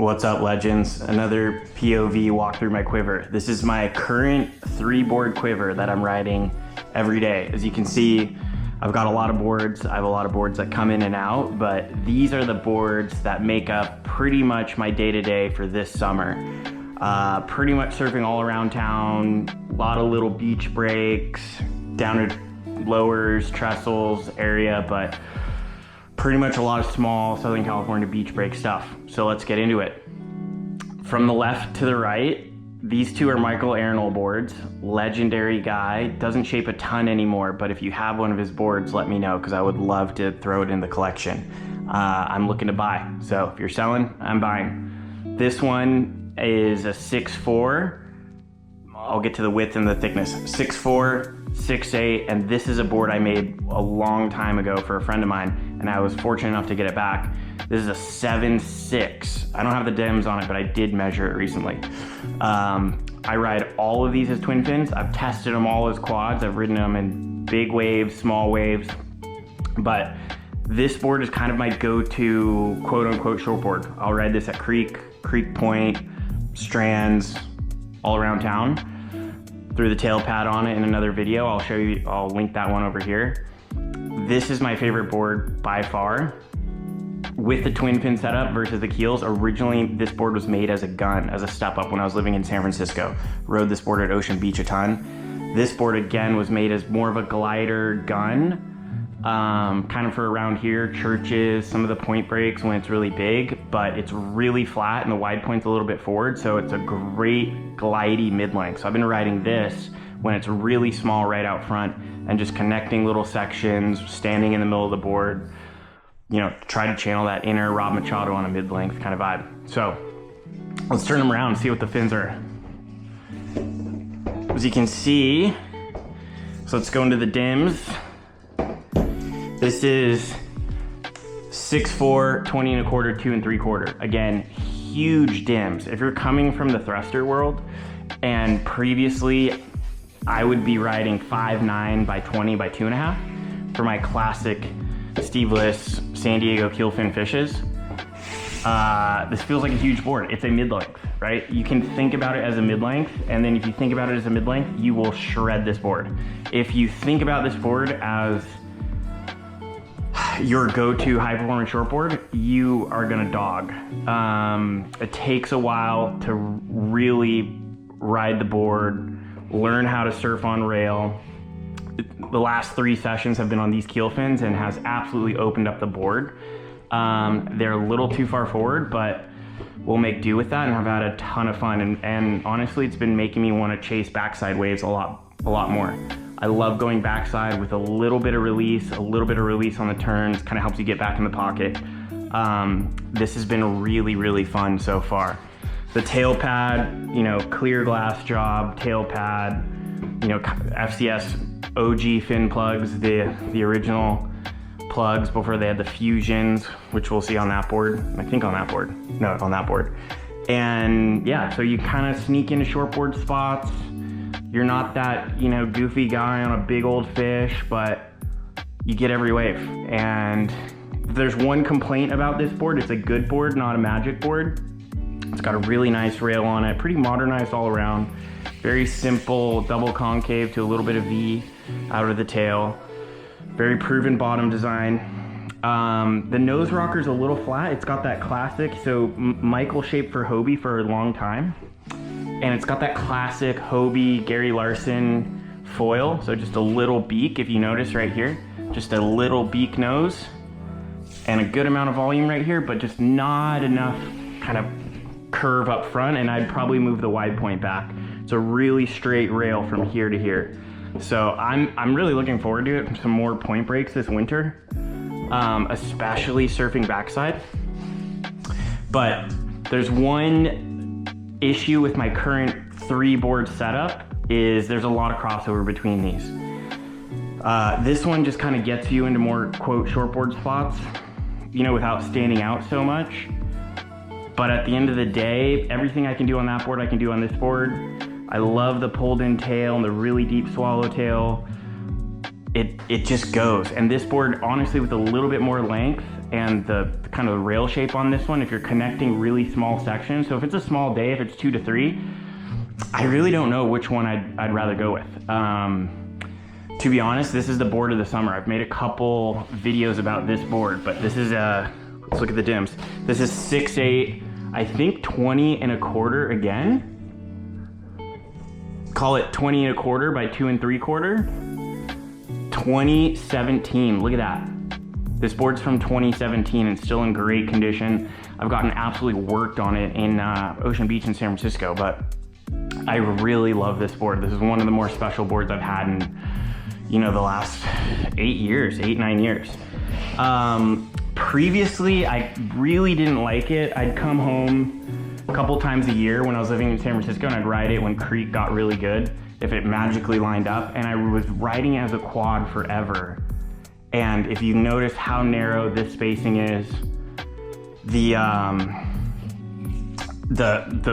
What's up, legends? Another POV walk through my quiver. This is my current 3-board quiver that I'm riding every day. As you can see, I've got a lot of boards. I have a lot of boards that come in and out, but these are the boards that make up pretty much my day-to-day for this summer. Pretty much surfing all around town, a lot of little beach breaks, down to lowers, trestles area, but pretty much a lot of small Southern California beach break stuff. So let's get into it. From the left to the right, these two are Michael Arenal boards. Legendary guy, doesn't shape a ton anymore, but if you have one of his boards, let me know because I would love to throw it in the collection. I'm looking to buy, so if you're selling, I'm buying. This one is a 6'4". I'll get to the width and the thickness. 6'4", 6'8", and this is a board I made a long time ago for a friend of mine, and I was fortunate enough to get it back. This is a 7'6". I don't have the dims on it, but I did measure it recently. I ride all of these as twin fins. I've tested them all as quads. I've ridden them in big waves, small waves, but this board is kind of my go-to quote-unquote shortboard. I'll ride this at Creek Point, Strands, all around town. Threw the tail pad on it in another video. I'll show you, I'll link that one over here. This is my favorite board by far. With the twin fin setup versus the keels, originally this board was made as a gun, as a step-up when I was living in San Francisco. Rode this board at Ocean Beach a ton. This board again was made as more of a glider gun, kind of for around here, churches, some of the point breaks when it's really big, but it's really flat and the wide point's a little bit forward, so it's a great glidey mid-length. So I've been riding this when it's really small right out front and just connecting little sections, standing in the middle of the board, you know, try to channel that inner Rob Machado on a mid-length kind of vibe. So let's turn them around and see what the fins are. As you can see, so let's go into the dims. This is 6'4", 20 1/4, 2 3/4. Again, huge dims. If you're coming from the thruster world, and previously I would be riding 5'9" by 20 by 2.5 for my classic Steveless San Diego keelfin fishes. This feels like a huge board. It's a mid-length, right? You can think about it as a mid-length, and then if you think about it as a mid-length, you will shred this board. If you think about this board as your go-to high-performance shortboard, you are gonna dog. It takes a while to really ride the board, learn how to surf on rail. The last 3 sessions have been on these keel fins and has absolutely opened up the board. They're a little too far forward, but we'll make do with that, and I've had a ton of fun, and honestly, it's been making me want to chase backside waves a lot more. I love going backside with a little bit of release on the turns, kind of helps you get back in the pocket. This has been really, really fun so far. The tail pad, you know, clear glass job, tail pad, you know, FCS OG fin plugs, the original plugs before they had the fusions, which we'll see on that board. I think on that board. No, on that board. And yeah, so you kind of sneak into shortboard spots. You're not that, you know, goofy guy on a big old fish, but you get every wave. And if there's one complaint about this board, it's a good board, not a magic board. It's got a really nice rail on it, pretty modernized all around. Very simple double concave to a little bit of V out of the tail. Very proven bottom design. The nose rocker's a little flat. It's got that classic, so Michael shaped for Hobie for a long time. And it's got that classic Hobie Gary Larson foil. So just a little beak, if you notice right here, just a little beak nose and a good amount of volume right here, but just not enough kind of curve up front, and I'd probably move the wide point back. It's a really straight rail from here to here. So I'm really looking forward to it. Some more point breaks this winter, especially surfing backside. But there's one issue with my current 3-board setup is there's a lot of crossover between these. This one just kind of gets you into more quote shortboard spots, you know, without standing out so much. But at the end of the day, everything I can do on that board, I can do on this board. I love the pulled in tail and the really deep swallowtail. it just goes. And this board, honestly, with a little bit more length and the kind of rail shape on this one, if you're connecting really small sections, so if it's a small day, if it's 2 to 3, I really don't know which one I'd rather go with. To be honest, this is the board of the summer. I've made a couple videos about this board, but this is let's look at the dims. This is 6'8", I think 20 1/4 again. Call it 20 1/4 by 2 3/4. 2017, look at that. This board's from 2017 and still in great condition. I've gotten absolutely worked on it in Ocean Beach in San Francisco, but I really love this board. This is one of the more special boards I've had in, you know, the last 8 years, 9 years. Previously, I really didn't like it. I'd come home a couple times a year when I was living in San Francisco, and I'd ride it when creek got really good, if it magically lined up, and I was riding it as a quad forever. And if you notice how narrow this spacing is, the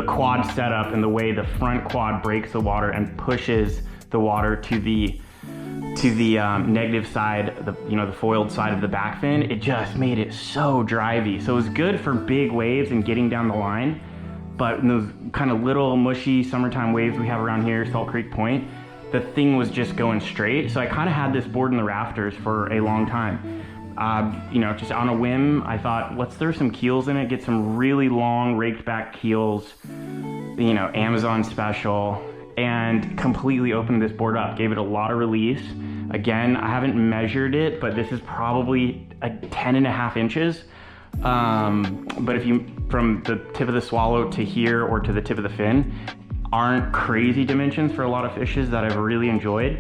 quad setup and the way the front quad breaks the water and pushes the water to the negative side, the foiled side of the back fin, it just made it so drivey. So it was good for big waves and getting down the line, but in those kind of little mushy summertime waves we have around here, Salt Creek Point, the thing was just going straight. So I kind of had this board in the rafters for a long time. You know, just on a whim, I thought, let's throw some keels in it, get some really long raked back keels, you know, Amazon special, and completely opened this board up, gave it a lot of release. Again, I haven't measured it, but this is probably 10.5 inches. But if you, from the tip of the swallow to here or to the tip of the fin, aren't crazy dimensions for a lot of fishes that I've really enjoyed.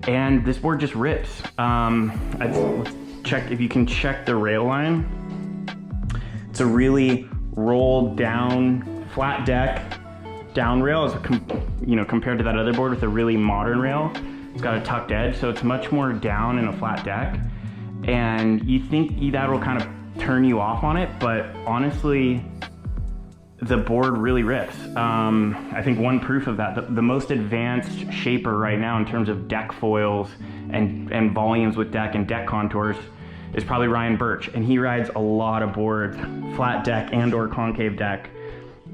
And this board just rips. Let's check, if you can check the rail line. It's a really rolled down, flat deck, down rail, as you know, compared to that other board with a really modern rail. It's got a tucked edge, so it's much more down in a flat deck. And you think that'll kind of turn you off on it, but honestly, the board really rips. I think one proof of that, the most advanced shaper right now in terms of deck foils and volumes with deck and deck contours is probably Ryan Birch, and he rides a lot of boards, flat deck and or concave deck,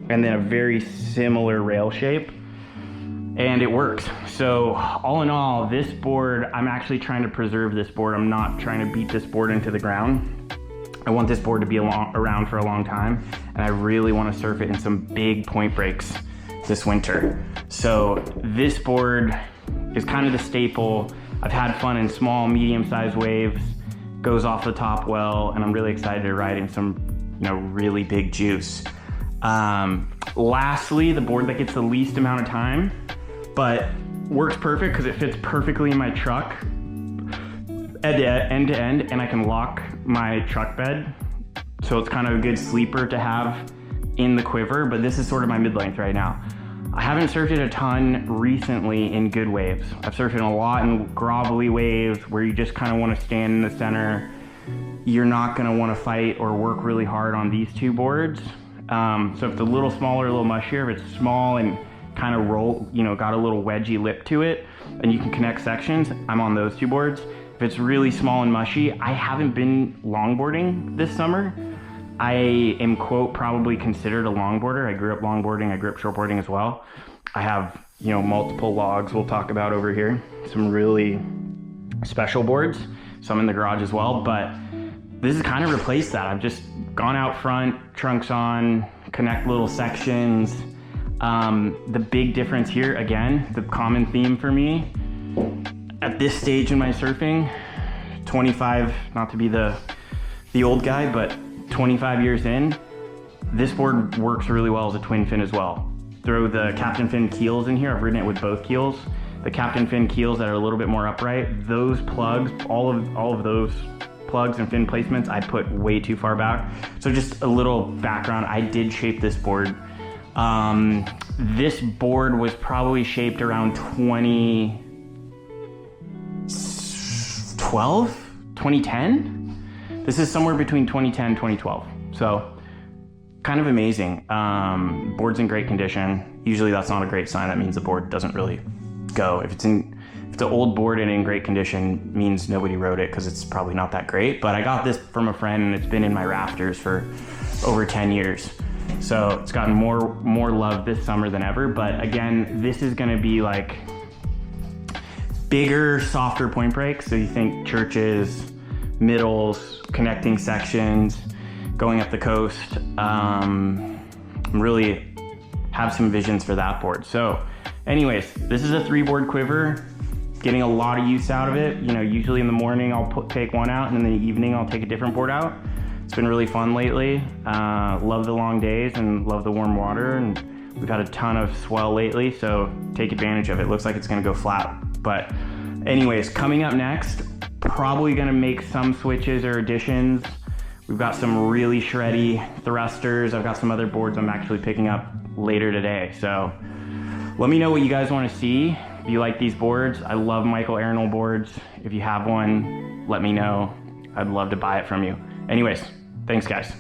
and then a very similar rail shape, and it works. So all in all, this board, I'm actually trying to preserve this board. I'm not trying to beat this board into the ground. I want this board to be around for a long time, and I really want to surf it in some big point breaks this winter. So this board is kind of the staple. I've had fun in small, medium-sized waves, goes off the top well, and I'm really excited to ride in some, you know, really big juice. Lastly, the board that gets the least amount of time, but works perfect because it fits perfectly in my truck, end to end, and I can lock my truck bed. So it's kind of a good sleeper to have in the Quiver, but this is sort of my mid-length right now. I haven't surfed it a ton recently in good waves. I've surfed it a lot in grovelly waves where you just kind of want to stand in the center. You're not going to want to fight or work really hard on these two boards. So if it's a little smaller, a little mushier, if it's small and kind of roll, you know, got a little wedgy lip to it, and you can connect sections, I'm on those two boards. If it's really small and mushy, I haven't been longboarding this summer. I am, quote, probably considered a longboarder. I grew up longboarding, I grew up shortboarding as well. I have, you know, multiple logs we'll talk about over here. Some really special boards, some in the garage as well, but this has kind of replaced that. I've just gone out front, trunks on, connect little sections. The big difference here, again, the common theme for me, at this stage in my surfing, 25, not to be the old guy, but 25 years in, this board works really well as a twin fin as well. Throw the captain fin keels in here. I've ridden it with both keels. The captain fin keels that are a little bit more upright, those plugs, all of those plugs and fin placements, I put way too far back. So just a little background, I did shape this board. This board was probably shaped around 2010? This is somewhere between 2010 and 2012. So kind of amazing. Board's in great condition. Usually that's not a great sign. That means the board doesn't really go. If If it's an old board and in great condition, means nobody rode it because it's probably not that great. But I got this from a friend and it's been in my rafters for over 10 years. So it's gotten more love this summer than ever. But again, this is gonna be like bigger, softer point breaks. So you think churches, middles, connecting sections, going up the coast. Really have some visions for that board. So anyways, this is a 3-board Quiver. Getting a lot of use out of it. You know, usually in the morning I'll take one out and in the evening I'll take a different board out. It's been really fun lately. Love the long days and love the warm water, and we've had a ton of swell lately, so take advantage of it. Looks like it's gonna go flat. But anyways, coming up next, probably gonna make some switches or additions. We've got some really shreddy thrusters. I've got some other boards I'm actually picking up later today. So let me know what you guys wanna see. If you like these boards, I love Michael Arenal boards. If you have one, let me know. I'd love to buy it from you. Anyways, thanks guys.